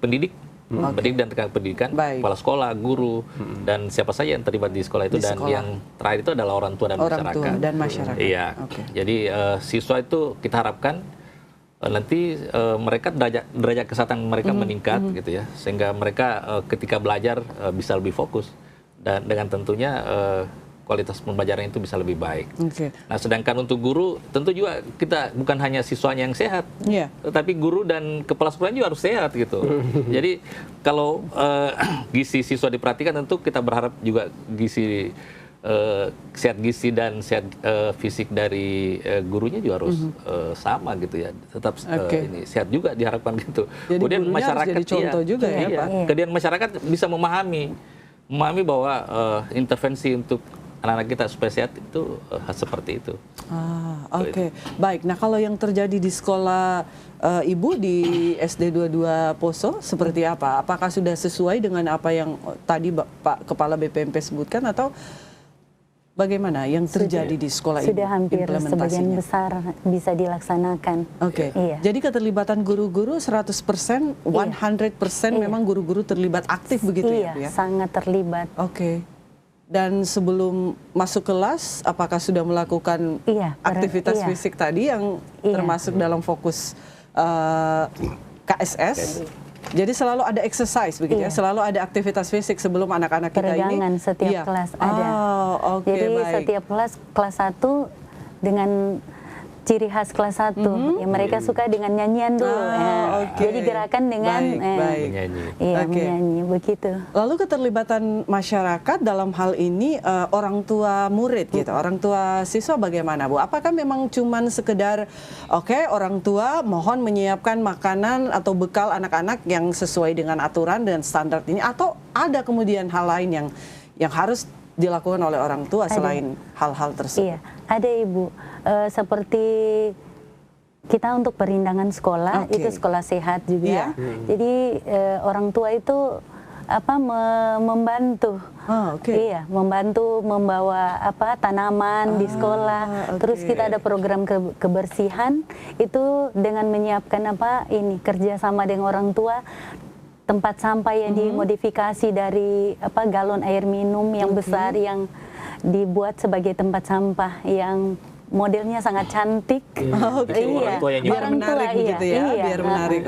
pendidik. Pendidik dan tenaga pendidikan, Baik. kepala sekolah, guru, dan siapa saja yang terlibat di sekolah itu. Di Dan sekolah. yang terakhir itu adalah orang tua dan Orang masyarakat. tua dan masyarakat. Iya. Oke. Jadi siswa itu kita harapkan nanti mereka derajat kesehatan mereka meningkat gitu ya, sehingga mereka ketika belajar bisa lebih fokus dan dengan tentunya kualitas pembelajaran itu bisa lebih baik. Oke. Nah, sedangkan untuk guru tentu juga kita bukan hanya siswanya yang sehat, Iya. tetapi guru dan kepala sekolah juga harus sehat gitu. Jadi kalau gizi siswa diperhatikan, tentu kita berharap juga gizi sehat gizi dan sehat fisik dari gurunya juga harus sama gitu ya, tetap Oke. ini sehat juga diharapkan gitu. Jadi Kemudian gurunya harus jadi contoh juga ya, iya. Pak? Kemudian masyarakat bisa memahami bahwa intervensi untuk anak-anak kita supaya sehat itu seperti itu. Oke. Baik. Nah, kalau yang terjadi di sekolah Ibu di SD 22 Poso seperti apa? Apakah sudah sesuai dengan apa yang tadi Pak Kepala BPMP sebutkan atau Bagaimana yang terjadi di sekolah Ibu? Sudah hampir sebagian implementasinya? besar bisa dilaksanakan. Oke. Iya. Jadi keterlibatan guru-guru 100%, 100% memang guru-guru terlibat aktif begitu ya, Iya, Bu ya? sangat terlibat. Oke. Dan sebelum masuk kelas, apakah sudah melakukan Iya, aktivitas iya. fisik tadi yang Iya. termasuk dalam fokus KSS? Jadi selalu ada exercise begitu ya, Iya. selalu ada aktivitas fisik sebelum anak-anak kita ini. Peregangan setiap Iya. kelas ada. Oh, oke, Jadi baik. setiap kelas 1 dengan ciri khas kelas 1. Ya, mereka suka dengan nyanyian dulu. Ya. oke. Jadi gerakan dengan Baik. Menyanyi. iya, Oke. menyanyi begitu. Lalu keterlibatan masyarakat dalam hal ini orang tua murid gitu, orang tua siswa bagaimana Bu? Apakah memang cuman sekedar orang tua mohon menyiapkan makanan atau bekal anak-anak yang sesuai dengan aturan dan standar ini, atau ada kemudian hal lain yang harus dilakukan oleh orang tua selain hal-hal tersebut? Iya, ada Ibu. Seperti kita untuk perindangan sekolah, Oke. itu sekolah sehat juga. Iya. Jadi orang tua itu membantu. Oh, oke. Iya, membantu membawa tanaman di sekolah. oke. Terus kita ada program kebersihan itu dengan menyiapkan kerjasama dengan orang tua. Tempat sampah yang dimodifikasi dari galon air minum yang besar yang dibuat sebagai tempat sampah yang modelnya sangat cantik. Orang tua yang Biar menarik begitu ya, biar menarik.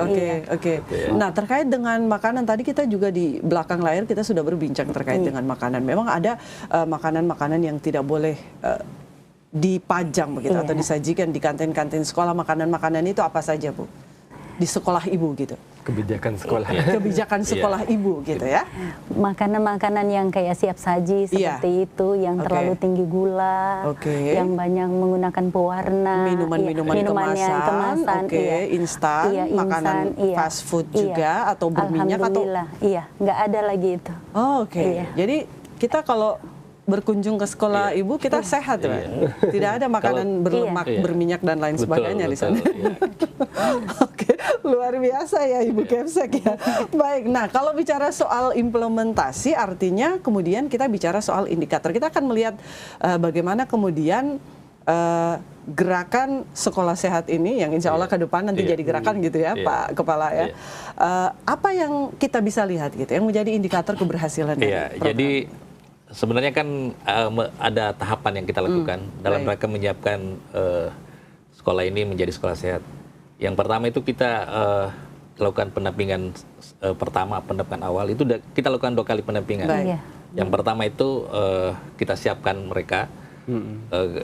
Oke. Nah, terkait dengan makanan tadi kita juga di belakang layar kita sudah berbincang terkait dengan makanan. Memang ada makanan-makanan yang tidak boleh dipajang begitu atau disajikan di kantin-kantin sekolah. Makanan-makanan itu apa saja, Bu? Di sekolah Ibu gitu. Kebijakan sekolah. Kebijakan sekolah Ibu gitu ya. Makanan-makanan yang kayak siap saji seperti itu, yang terlalu tinggi gula, yang banyak menggunakan pewarna, minuman yang kemasan, instan, makanan fast food juga atau berminyak atau Alhamdulillah, nggak ada lagi itu. Oke. Jadi kita kalau berkunjung ke sekolah Ibu kita sehat ya. Tidak ada makanan berlemak, berminyak dan lain sebagainya di sana. Oke, luar biasa ya Ibu Kemsek ya. Baik, nah kalau bicara soal implementasi artinya kemudian kita bicara soal indikator. Kita akan melihat bagaimana kemudian gerakan sekolah sehat ini yang insya Allah ke depan nanti jadi gerakan gitu ya Pak Kepala ya. Apa yang kita bisa lihat gitu yang menjadi indikator keberhasilan dari program? Jadi sebenarnya kan ada tahapan yang kita lakukan dalam rangka menyiapkan sekolah ini menjadi sekolah sehat. Yang pertama itu kita lakukan pendampingan pendampingan awal itu kita lakukan 2 kali pendampingan. Yang pertama itu kita siapkan mereka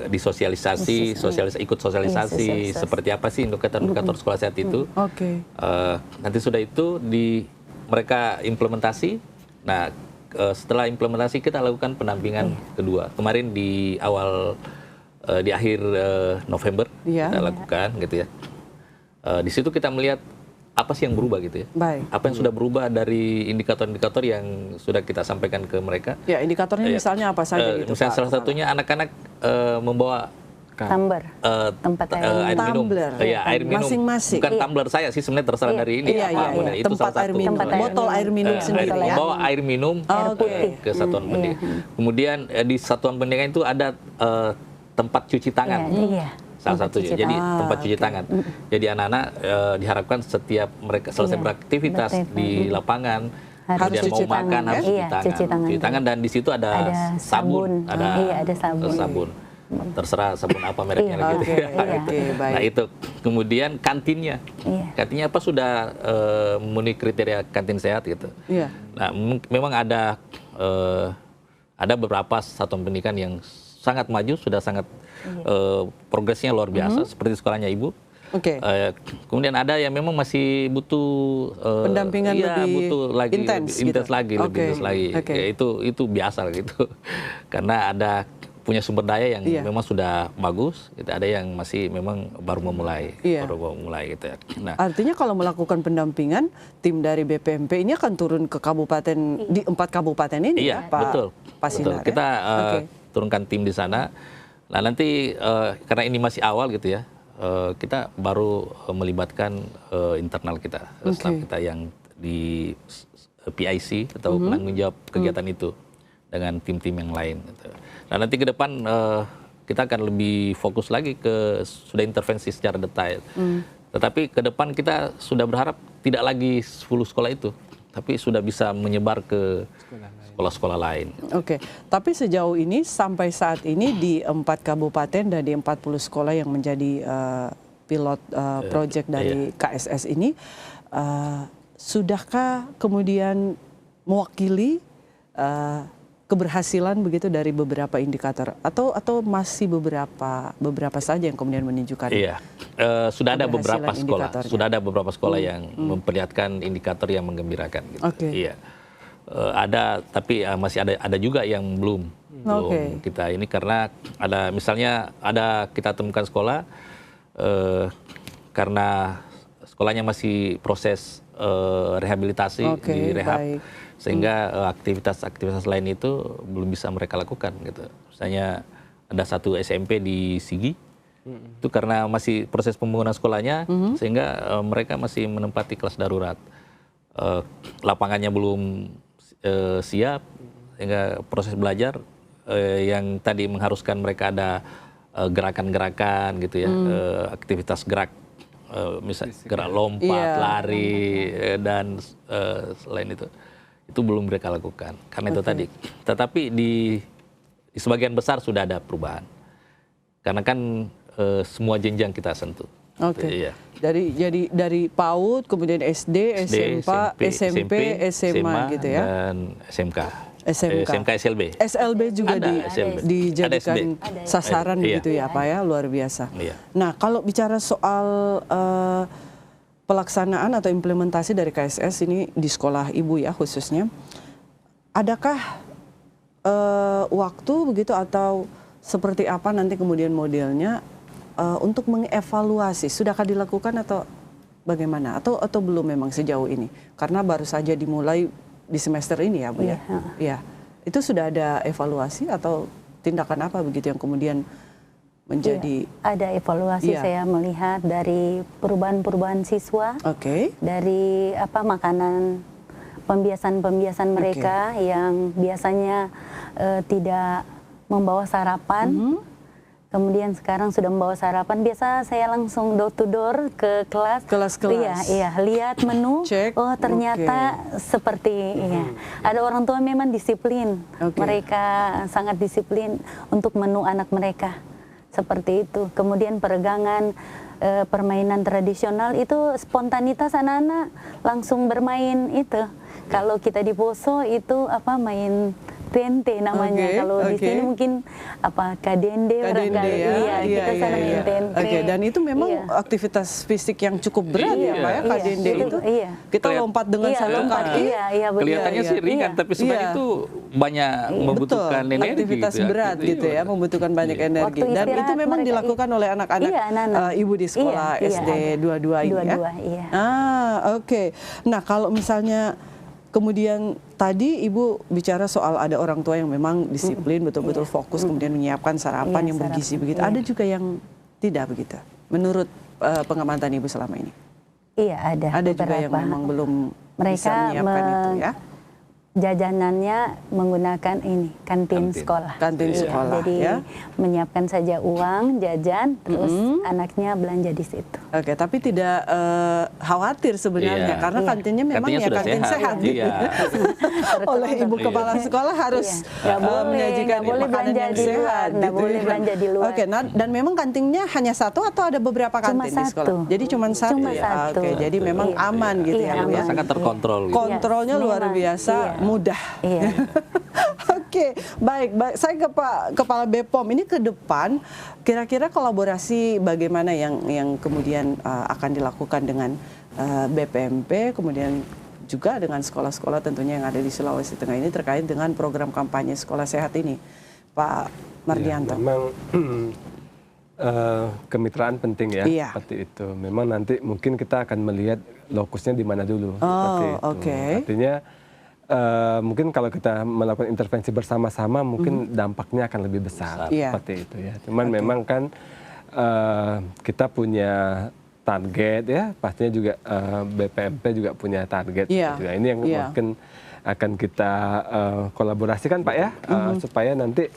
disosialisasi, ikut sosialisasi seperti apa sih indikator sekolah sehat itu. Nanti sudah itu mereka implementasi. Nah, setelah implementasi kita lakukan pendampingan kedua. Kemarin di akhir November kita lakukan gitu ya. Di situ kita melihat apa sih yang berubah gitu ya. Apa yang sudah berubah dari indikator-indikator yang sudah kita sampaikan ke mereka. Ya, indikatornya misalnya apa saja gitu misalnya Pak? salah satunya anak-anak membawa tumbler, tempat air minum. Air minum. Masing-masing. Bukan tumbler saya sih sebenarnya terserah dari ini. Itu tempat salah air satu. minum. Botol air minum sendiri ya. Membawa air minum ke satuan pendidikan. Kemudian di satuan pendidikan itu ada tempat cuci tangan. Salah satunya. Jadi tempat cuci tangan. Jadi anak-anak diharapkan setiap mereka selesai beraktivitas di lapangan, kemudian mau makan harus cuci tangan. Dan di situ ada sabun, ada sabun. Terserah sabun apa mereknya gitu. Nah itu kemudian kantinnya, kantinnya apa sudah memenuhi kriteria kantin sehat gitu. Nah memang ada beberapa satuan pendidikan yang sangat maju, sudah sangat progresnya luar biasa seperti sekolahnya Ibu. Kemudian ada yang memang masih butuh pendampingan lebih intens lagi. Ya, itu biasa gitu. Karena ada punya sumber daya yang memang sudah bagus, gitu. Ada yang masih memang baru memulai, gitu ya. Nah, artinya kalau melakukan pendampingan, tim dari BPMP ini akan turun ke kabupaten di 4 kabupaten ini, Pak? Betul. Pasinar, kita turunkan tim di sana. Nah nanti karena ini masih awal gitu ya, kita baru melibatkan internal kita, staff kita yang di PIC atau penanggung jawab kegiatan itu dengan tim-tim yang lain. Gitu. Nah, nanti ke depan kita akan lebih fokus lagi ke sudah intervensi secara detail. Tetapi ke depan kita sudah berharap tidak lagi 10 sekolah itu, tapi sudah bisa menyebar ke sekolah-sekolah lain. Oke, tapi sejauh ini sampai saat ini di 4 kabupaten dan di 40 sekolah yang menjadi pilot project dari KSS ini, sudahkah kemudian mewakili keberhasilan begitu dari beberapa indikator atau masih beberapa saja yang kemudian menunjukkan? Iya, sudah ada beberapa sekolah yang memperlihatkan indikator yang menggembirakan. Gitu. Iya, ada, tapi masih ada juga yang belum kita ini, karena ada misalnya kita temukan sekolah karena sekolahnya masih proses rehabilitasi di rehab. Sehingga aktivitas-aktivitas lain itu belum bisa mereka lakukan gitu. Misalnya ada satu SMP di Sigi, itu karena masih proses pembangunan sekolahnya, sehingga mereka masih menempati kelas darurat. Lapangannya belum siap, sehingga proses belajar yang tadi mengharuskan mereka ada gerakan-gerakan gitu ya, aktivitas gerak, misalnya gerak lompat, lari, dan selain itu belum mereka lakukan karena itu tadi. Tetapi di sebagian besar sudah ada perubahan karena kan semua jenjang kita sentuh. Iya. Dari PAUD, kemudian SD, SMP, SMA gitu ya, dan SMK, SLB. SLB juga dijadikan sasaran begitu ya Pak ya, luar biasa. Iya. Nah, kalau bicara soal pelaksanaan atau implementasi dari KSS ini di sekolah ibu ya khususnya, adakah waktu begitu atau seperti apa nanti kemudian modelnya untuk mengevaluasi? Sudahkah dilakukan atau bagaimana? Atau belum memang sejauh ini? Karena baru saja dimulai di semester ini ya Bu ya? Iya. Itu sudah ada evaluasi atau tindakan apa begitu yang kemudian menjadi ada evaluasi. Saya melihat dari perubahan-perubahan siswa, dari makanan, pembiasan mereka yang biasanya tidak membawa sarapan, kemudian sekarang sudah membawa sarapan. Biasa saya langsung door to door ke kelas. Iya, lihat menu. Oh ternyata seperti ada orang tua memang disiplin, mereka sangat disiplin untuk menu anak mereka. Seperti itu. Kemudian peregangan permainan tradisional itu spontanitas anak-anak langsung bermain itu. Kalau kita di Poso itu main tente namanya. Kalau di sini mungkin kadende barangkali. Kita sana main tente. Dan itu memang aktivitas fisik yang cukup berat ya Pak ya, kadende itu. Kita lompat dengan satu kaki. Kelihatannya sih ringan, tapi sebenarnya itu banyak membutuhkan energi. Aktivitas berat gitu ya, membutuhkan banyak energi. Dan itu memang dilakukan oleh anak-anak ibu di sekolah SD 22 ini ya. Nah, kalau misalnya kemudian tadi Ibu bicara soal ada orang tua yang memang disiplin, betul-betul fokus, kemudian menyiapkan sarapan yang bergizi begitu. Ada juga yang tidak begitu, menurut pengamatan Ibu selama ini? Iya, ada. Ada juga yang memang belum bisa menyiapkan itu ya? Jajanannya menggunakan kantin sekolah. Kantin sekolah, jadi menyiapkan saja uang jajan, terus anaknya belanja di situ. Tapi tidak khawatir sebenarnya karena kantinnya memang kantin sehat. Oleh ibu kepala sekolah harus menyajikan makanan yang sehat. Nggak boleh belanja di luar. Dan memang kantinnya hanya satu atau ada beberapa kantin di sekolah? Jadi cuma satu. Jadi memang aman gitu ya Bu ya. Sangat terkontrol. Kontrolnya luar biasa. Mudah. Baik. Saya ke Pak Kepala BPOM. Ini ke depan kira-kira kolaborasi bagaimana yang kemudian akan dilakukan dengan BPMP, kemudian juga dengan sekolah-sekolah tentunya yang ada di Sulawesi Tengah ini terkait dengan program kampanye sekolah sehat ini, Pak Mardianto. Memang kemitraan penting ya, seperti itu. Memang nanti mungkin kita akan melihat lokusnya di mana dulu. Seperti itu. Artinya mungkin kalau kita melakukan intervensi bersama-sama mungkin dampaknya akan lebih besar seperti itu ya. Cuman memang kan kita punya target ya, pastinya juga BPMP juga punya target. Juga. Ini yang mungkin akan kita kolaborasikan Pak ya, supaya nanti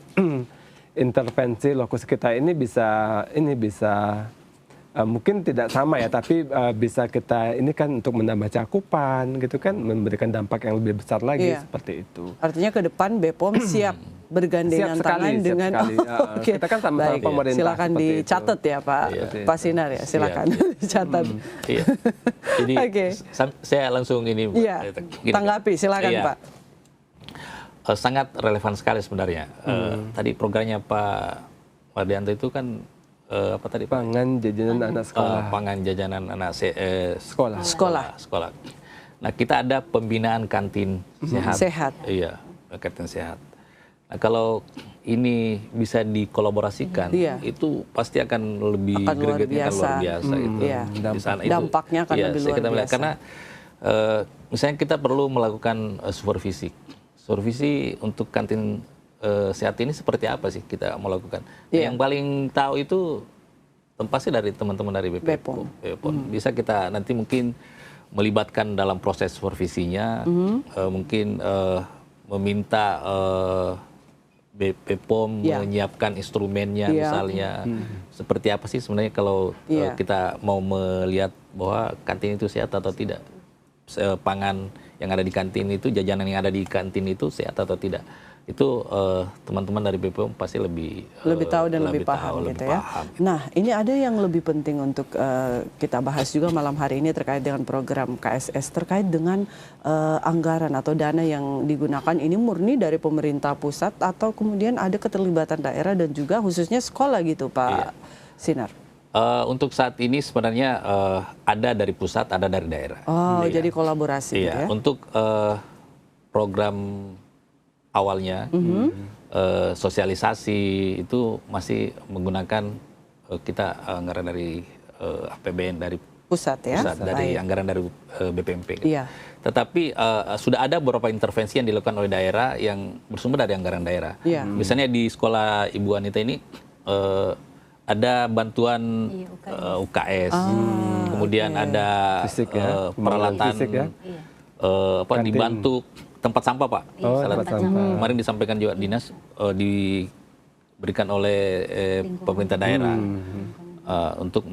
intervensi lokus kita ini bisa mungkin tidak sama ya, tapi bisa kita ini kan untuk menambah cakupan gitu kan, memberikan dampak yang lebih besar lagi seperti itu. Artinya ke depan BPOM siap bergandengan tangan dengan Oke. Kita kan sama-sama pemerintah. Silakan dicatat ya Pak Sinar ya, silakan dicatat. Iya. Jadi saya langsung ini tanggapi, silakan Pak. Sangat relevan sekali sebenarnya. Tadi programnya Pak Mardianto itu kan apa tadi? Pangan jajanan anak sekolah. Pangan jajanan anak sekolah. Nah, kita ada pembinaan kantin sehat. Iya, kantin sehat. Nah, kalau ini bisa dikolaborasikan, itu pasti akan lebih luar biasa itu. Di sana dampaknya akan lebih luar biasa. Karena misalnya kita perlu melakukan supervisi untuk kantin sehat ini seperti apa sih kita mau lakukan. Yang paling tahu itu pasti dari teman-teman dari BPOM. Bisa kita nanti mungkin melibatkan dalam proses supervisinya, mungkin meminta BPOM menyiapkan instrumennya misalnya. Seperti apa sih sebenarnya kalau kita mau melihat bahwa kantin itu sehat atau tidak. Pangan yang ada di kantin itu, jajanan yang ada di kantin itu sehat atau tidak. Itu teman-teman dari BPOM pasti lebih tahu dan lebih paham gitu ya. Nah, ini ada yang lebih penting untuk kita bahas juga malam hari ini terkait dengan program KSS, terkait dengan anggaran atau dana yang digunakan ini murni dari pemerintah pusat atau kemudian ada keterlibatan daerah dan juga khususnya sekolah gitu Pak Sinar. Untuk saat ini sebenarnya ada dari pusat, ada dari daerah. Jadi kolaborasi gitu ya. Untuk program awalnya sosialisasi itu masih menggunakan kita anggaran dari APBN dari pusat ya, dari anggaran dari BPMP. Gitu. Tetapi sudah ada beberapa intervensi yang dilakukan oleh daerah yang bersumber dari anggaran daerah. Misalnya di sekolah Ibu Anita ini ada bantuan UKS, kemudian ada peralatan dibantu tempat sampah Pak. Kemarin disampaikan juga dinas diberikan oleh pemerintah daerah untuk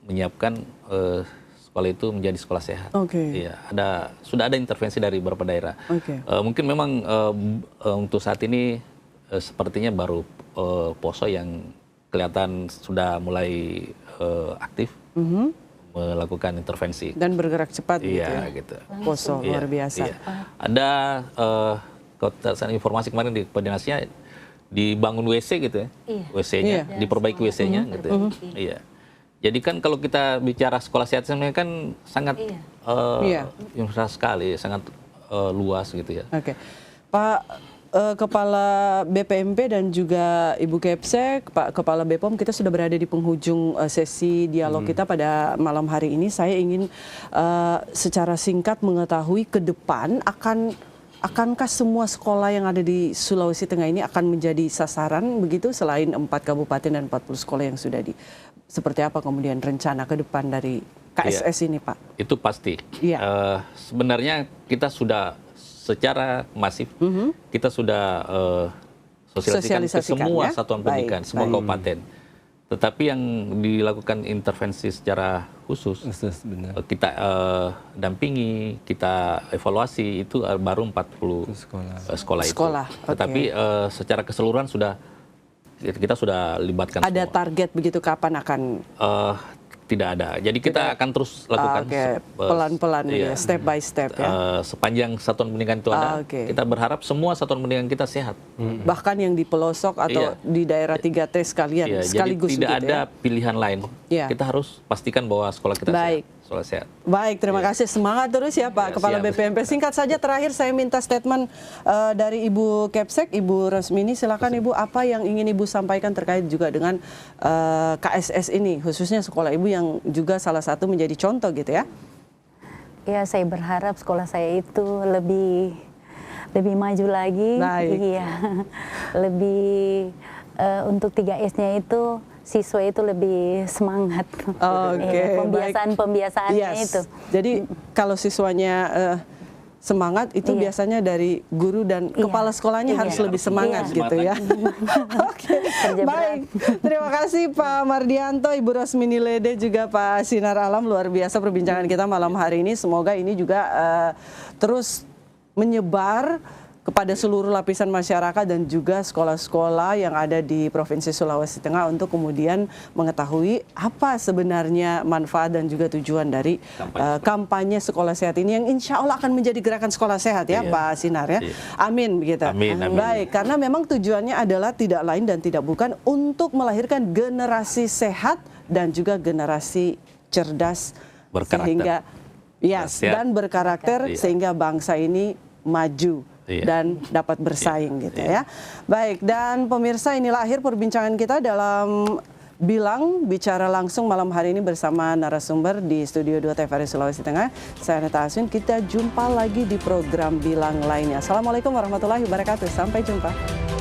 menyiapkan sekolah itu menjadi sekolah sehat. Iya, sudah ada intervensi dari beberapa daerah. Mungkin memang untuk saat ini sepertinya baru Poso yang kelihatan sudah mulai aktif melakukan intervensi dan bergerak cepat gitu. Poso luar biasa. Ada informasi kemarin di Pedinasnya dibangun WC gitu ya. WC-nya diperbaiki WC-nya gitu. Jadi kan kalau kita bicara sekolah sehat sebenarnya kan sangat universal sekali, sangat luas gitu ya. Pak Kepala BPMP dan juga Ibu Kepsek, Pak Kepala BPOM, kita sudah berada di penghujung sesi dialog kita pada malam hari ini. Saya ingin secara singkat mengetahui ke depan akankah semua sekolah yang ada di Sulawesi Tengah ini akan menjadi sasaran begitu selain 4 kabupaten dan 40 sekolah yang sudah seperti apa kemudian rencana ke depan dari KSS ini Pak? Itu pasti. Sebenarnya kita sudah secara masif kita sudah sosialisasikan ke semua satuan pendidikan, semua kabupaten. Tetapi yang dilakukan intervensi secara khusus, kita dampingi, kita evaluasi itu baru 40 sekolah itu. Tetapi secara keseluruhan kita sudah libatkan ada semua. Target begitu kapan akan? Tidak ada. Jadi kita akan terus lakukan pelan-pelan step by step ya. Sepanjang satuan pendidikan itu ada, kita berharap semua satuan pendidikan kita sehat. Bahkan yang di pelosok atau di daerah 3T sekalian sekaligus jadi tidak begitu ada pilihan lain. Kita harus pastikan bahwa sekolah kita sehat. Baik, terima kasih. Semangat terus ya Pak Kepala BPMP. Singkat saja terakhir saya minta statement dari Ibu Kepsek, Ibu Rosmini. Silakan Ibu, apa yang ingin Ibu sampaikan terkait juga dengan KSS ini, khususnya sekolah Ibu yang juga salah satu menjadi contoh gitu ya. Ya, saya berharap sekolah saya itu lebih maju lagi. Iya. Lebih untuk 3S-nya itu siswa itu lebih semangat. Pembiasaan-pembiasaannya itu. Jadi kalau siswanya semangat itu Iya. biasanya dari guru dan Iya. kepala sekolahnya Iya. harus lebih semangat Iya. gitu ya. Oke, Kerja baik. Terima kasih Pak Mardianto, Ibu Rosmini Lede, juga Pak Sinar Alam. Luar biasa perbincangan kita malam hari ini. Semoga ini juga terus menyebar kepada seluruh lapisan masyarakat dan juga sekolah-sekolah yang ada di Provinsi Sulawesi Tengah untuk kemudian mengetahui apa sebenarnya manfaat dan juga tujuan dari kampanye sekolah sehat ini yang insya Allah akan menjadi gerakan sekolah sehat ya Iya. Pak Sinar ya. Iya. Amin begitu. Amin, amin. Baik, karena memang tujuannya adalah tidak lain dan tidak bukan untuk melahirkan generasi sehat dan juga generasi cerdas Berkarakter. sehingga yes, Sehat. dan berkarakter Iya. sehingga bangsa ini maju. Iya. Dan dapat bersaing gitu Iya. ya. Baik, dan pemirsa, inilah akhir perbincangan kita dalam Bilang Bicara Langsung malam hari ini bersama narasumber di Studio 2 TVRI Sulawesi Tengah. Saya Aneta Aswin, kita jumpa lagi di program Bilang lainnya. Assalamualaikum warahmatullahi wabarakatuh. Sampai jumpa.